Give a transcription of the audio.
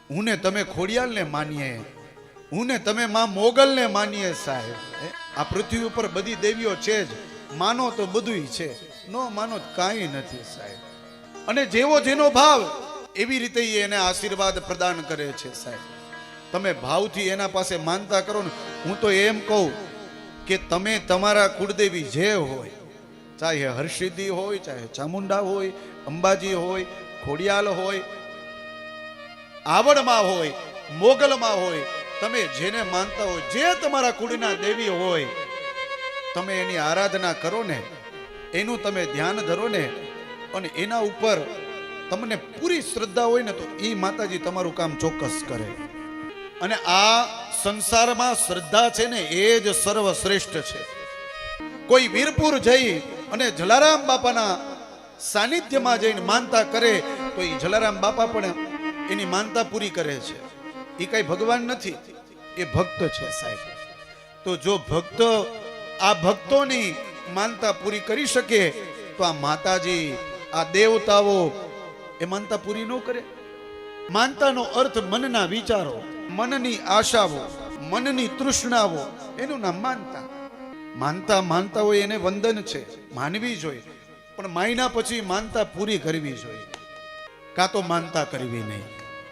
હું ને તમે ખોડિયાલને માનીએ, હું ને તમે માં મોગલને માનીએ સાહેબ. આ પૃથ્વી ઉપર બધી દેવીઓ છે જ, માનો તો બધુંય છે, નો માનો કાંઈ નથી સાહેબ. અને જેવો જેનો ભાવ એવી રીતે એને આશીર્વાદ પ્રદાન કરે છે સાહેબ. તમે ભાવથી એના પાસે માનતા કરો ને, હું તો એમ કહું કે તમે તમારા કુળદેવી જે હોય, ચાહે હરસિદ્ધિ હોય, ચાહે ચામુંડા હોય, અંબાજી હોય, ખોડિયાલ હોય, આવડમાં હોય, મોગલમાં હોય, તમે જેને માનતા હોય, જે તમારા કુળના દેવી હોય, તમે એની આરાધના કરો ને, એનું તમે ધ્યાન ધરો ને, અને એના ઉપર તમને પૂરી શ્રદ્ધા હોય ને, તો એ માતાજી તમારું કામ ચોક્કસ કરે. અને આ સંસારમાં શ્રદ્ધા છે ને, એ જ સર્વશ્રેષ્ઠ છે. કોઈ વીરપુર જઈ અને જલારામ બાપાના સાનિધ્યમાં જઈને માનતા કરે તો એ જલારામ બાપા પણ એની માનતા પૂરી કરે છે. એ કઈ ભગવાન નથી, એ ભક્ત છે સાહેબ. તો જો ભક્ત આ ભક્તોની માનતા પૂરી કરી શકે તો આ માતાજી, આ દેવતાઓ એ માનતા પૂરી ન કરે? માનતાનો અર્થ મનના વિચારો, મનની આશાઓ, મનની તૃષ્ણાઓ, એનું નામ માનતા. માનતા માનતા હોય એને વંદન છે, માનવી જોઈએ, પણ માયના પછી માનતા પૂરી કરવી જોઈએ, કાં તો માનતા કરવી નહીં.